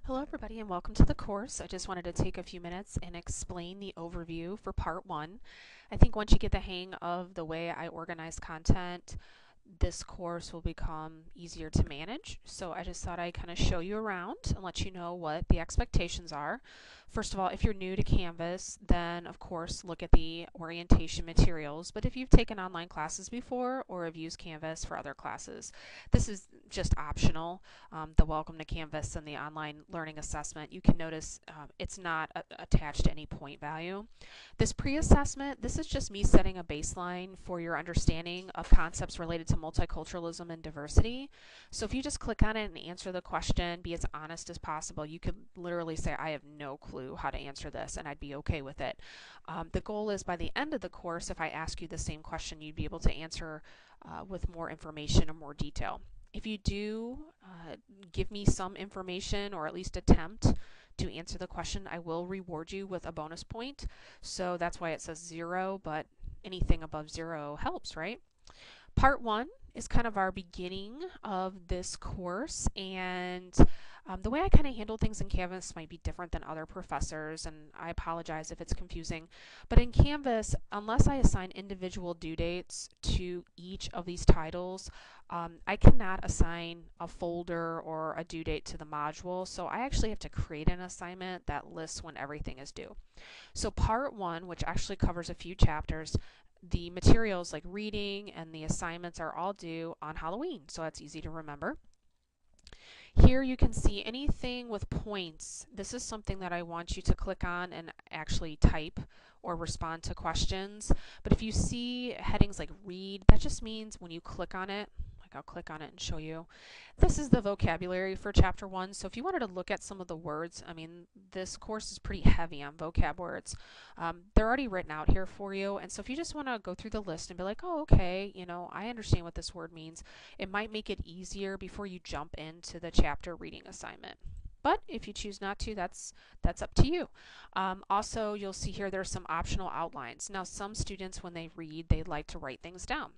Hello everybody and welcome to the course. I just wanted to take a few minutes and explain the overview for part one. I think once you get the hang of the way I organize content, this course will become easier to manage. So I just thought I'd kind of show you around and let you know what the expectations are. First of all, if you're new to Canvas, then of course look at the orientation materials. But if you've taken online classes before or have used Canvas for other classes, this is just optional. The Welcome to Canvas and the online learning assessment, you can notice it's not attached to any point value. This pre-assessment, this is just me setting a baseline for your understanding of concepts related to multiculturalism and diversity. So if you just click on it and answer the question, be as honest as possible. You could literally say, I have no clue how to answer this, and I'd be okay with it. The goal is by the end of the course, if I ask you the same question, you'd be able to answer with more information or more detail. If you do give me some information or at least attempt to answer the question, I will reward you with a bonus point. So that's why it says 0, but anything above 0 helps, right? Part 1 is kind of our beginning of this course, and the way I kind of handle things in Canvas might be different than other professors, and I apologize if it's confusing. But in Canvas, unless I assign individual due dates to each of these titles, I cannot assign a folder or a due date to the module, so I actually have to create an assignment that lists when everything is due. So part 1, which actually covers a few chapters, the materials like reading and the assignments are all due on Halloween, so that's easy to remember. Here you can see anything with points. This is something that I want you to click on and actually type or respond to questions. But if you see headings like read, that just means when you click on it, like I'll click on it and show you, this is the vocabulary for chapter 1. So if you wanted to look at some of the words, I mean, this course is pretty heavy on vocab words. They're already written out here for you. And so if you just want to go through the list and be like, oh, okay, you know, I understand what this word means, it might make it easier before you jump into the chapter reading assignment. But if you choose not to, that's up to you. Also, you'll see here there's some optional outlines. Now, some students, when they read, they like to write things down.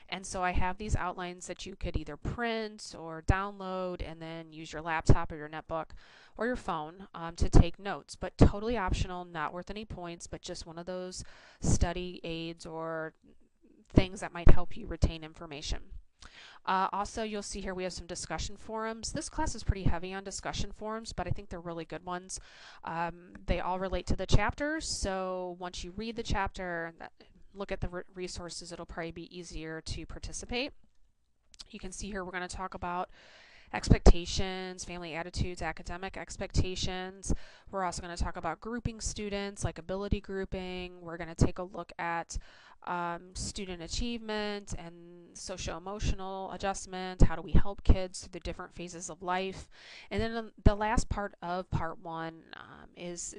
And so I have these outlines that you could either print or download and then use your laptop or your netbook or your phone to take notes. But totally optional, not worth any points, but just one of those study aids or things that might help you retain information. Also, you'll see here we have some discussion forums. This class is pretty heavy on discussion forums, but I think they're really good ones. They all relate to the chapters, so once you read the chapter, look at the resources, it'll probably be easier to participate. You can see here we're going to talk about expectations, family attitudes, academic expectations. We're also going to talk about grouping students, like ability grouping. We're going to take a look at student achievement and socio-emotional adjustment. How do we help kids through the different phases of life? And then the last part of part 1 is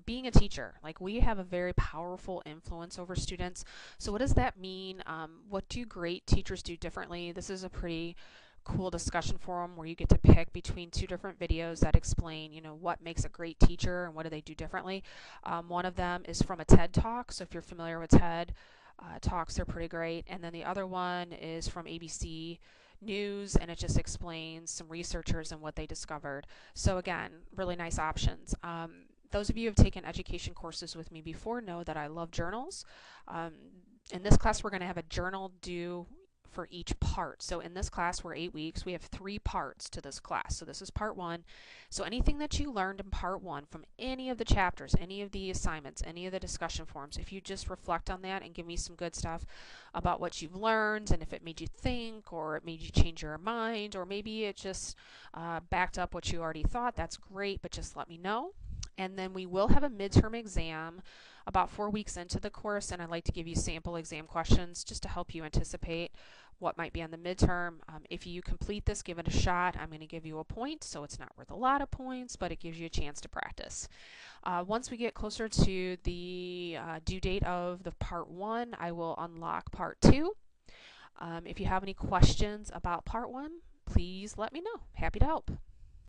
being a teacher. Like, we have a very powerful influence over students. So what does that mean? What do great teachers do differently? This is a pretty cool discussion forum where you get to pick between 2 different videos that explain, you know, what makes a great teacher and what do they do differently. One of them is from a TED Talk, so if you're familiar with TED Talks, they're pretty great. And then the other one is from ABC News, and it just explains some researchers and what they discovered. So again, really nice options. Those of you who have taken education courses with me before know that I love journals. In this class, we're going to have a journal due for each part. So in this class, we're 8 weeks. We have 3 parts to this class. So this is part 1. So anything that you learned in part 1 from any of the chapters, any of the assignments, any of the discussion forums, if you just reflect on that and give me some good stuff about what you've learned and if it made you think or it made you change your mind or maybe it just backed up what you already thought, that's great, but just let me know. And then we will have a midterm exam about 4 weeks into the course, and I'd like to give you sample exam questions just to help you anticipate what might be on the midterm. If you complete this, give it a shot. I'm going to give you a point, so it's not worth a lot of points, but it gives you a chance to practice. Once we get closer to the due date of the part 1, I will unlock part 2. If you have any questions about part 1, please let me know. Happy to help.